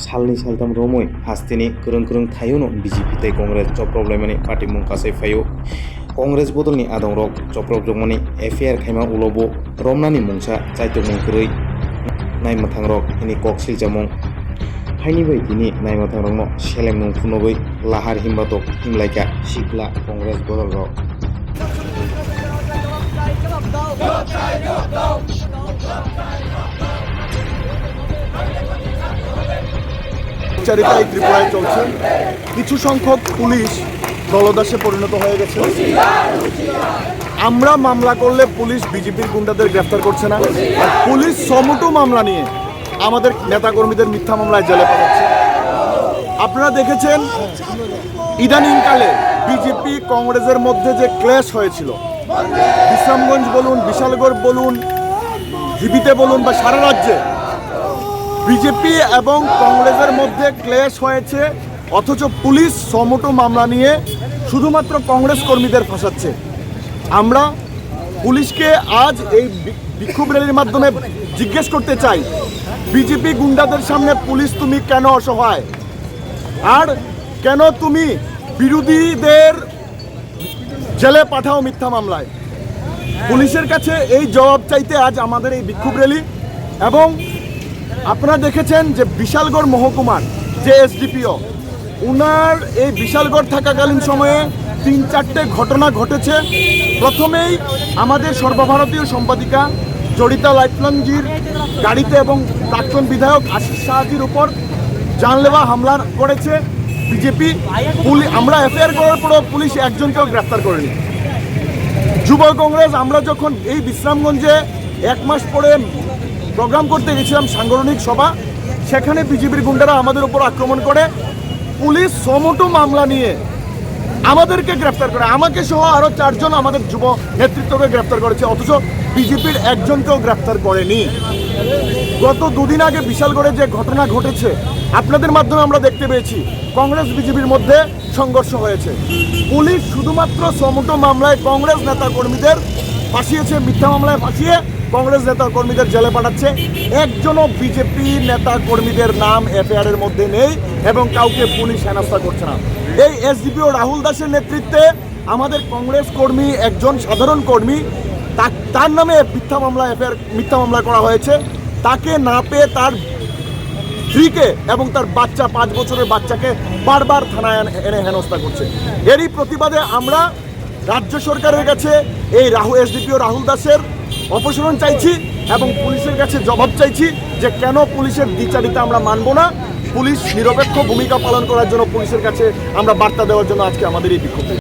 salni saltam romoi hastini kurung thayuno BJP tei Congress joproblaimani party mung kasai phaio Congress bodolni adongrok joprobjokmani FIR khaima ulobo romnani mungsa chaitok mungkrui naimmathangrok ini kok siljamung haini bai tini naimmathangrokno selem nung phunogoi lahar himbatok himlaika sikla Congress bodolrok চারিতাই ত্রিপুরায় চলছে। কিছু সংখ্যক police দলদাসে পরিণত হয়ে গেছে। আমরা মামলা করলে পুলিশ বিজেপির গুন্ডাদের গ্রেফতার করছে না, আর পুলিশ সমুটো মামলা নিয়ে আমাদের নেতাকর্মীদের মিথ্যা মামলায় জেলে পাঠাচ্ছে। আপনারা দেখেছেন ইদানিংকালে বিজেপি কংগ্রেসের মধ্যে যে ক্ল্যাশ হয়েছিল, বিশ্রামগঞ্জ বলুন, বিশালগড় বলুন, জিবিতে বলুন বা সারা রাজ্যে বিজেপি এবং কংগ্রেসের মধ্যে ক্লেশ হয়েছে, অথচ পুলিশ সমুটো মামলা নিয়ে শুধুমাত্র কংগ্রেস কর্মীদের ফাঁসাচ্ছে। আমরা পুলিশকে আজ এই বিক্ষোভ র্যালির মাধ্যমে জিজ্ঞেস করতে চাই, বিজেপি গুন্ডাদের সামনে পুলিশ তুমি কেন অসহায়, আর কেন তুমি বিরোধীদের জেলে পাঠাও মিথ্যা মামলায়? পুলিশের কাছে এই জবাব চাইতে আজ আমাদের এই বিক্ষোভ র্যালি। এবং আপনারা দেখেছেন যে বিশালগড় মহকুমার যে এসডিপিও, উনার এই বিশালগড় থাকাকালীন সময়ে ৩-৪টে ঘটনা ঘটেছে। প্রথমেই আমাদের সর্বভারতীয় সম্পাদিকা জড়িতা লাইফলাংজির গাড়িতে এবং প্রাক্তন বিধায়ক আশিস শাহজির উপর জানলেওয়া হামলা করেছে বিজেপি। আমরা এফআইআর করার পরও পুলিশ একজনকেও গ্রেফতার করেনি। যুব কংগ্রেস আমরা যখন এই বিশ্রামগঞ্জে 1 মাস পরে প্রোগ্রাম করতে গেছিলাম, সাংগঠনিক সভা, সেখানে বিজেপির গুন্ডারা আমাদের উপর আক্রমণ করে পুলিশ সমুটো মামলা নিয়ে আমাদেরকে গ্রেফতার করে, আমাকে সহ আরও 4 জন আমাদের যুব নেতৃত্বকে গ্রেফতার করেছে, অথচ বিজেপির একজনকেও গ্রেফতার করেনি। গত 2 দিন আগে বিশালগড়ে যে ঘটনা ঘটেছে, আপনাদের মাধ্যমে আমরা দেখতে পেয়েছি কংগ্রেস বিজেপির মধ্যে সংঘর্ষ হয়েছে। পুলিশ শুধুমাত্র সমুটো মামলায় কংগ্রেস নেতা কর্মীদের ফাঁসিয়েছে, মিথ্যা মামলায় ফাঁসিয়ে কংগ্রেস নেতা কর্মীদের জেলে পাঠাচ্ছে। একজনও বিজেপি নেতা কর্মীদের নাম এফআইআরের মধ্যে নেই এবং কাউকে পুলিশ হেনস্থা করছে না। এই এসডিপিও রাহুল দাসের নেতৃত্বে আমাদের কংগ্রেস কর্মী, একজন সাধারণ কর্মী, তার নামে মিথ্যা মামলা করা হয়েছে। তাকে না পেয়ে তার স্ত্রীকে এবং তার বাচ্চা 5 বছরের বাচ্চাকে বারবার থানায় এনে হেনস্থা করছে। এরই প্রতিবাদে আমরা রাজ্য সরকারের কাছে এই এসডিপিও রাহুল দাসের অপসারণ চাইছি এবং পুলিশের কাছে জবাব চাইছি যে কেন পুলিশের দ্বিচারিতা আমরা মানব না। পুলিশ নিরপেক্ষ ভূমিকা পালন করার জন্য পুলিশের কাছে আমরা বার্তা দেওয়ার জন্য আজকে আমাদের এই বিক্ষোভ।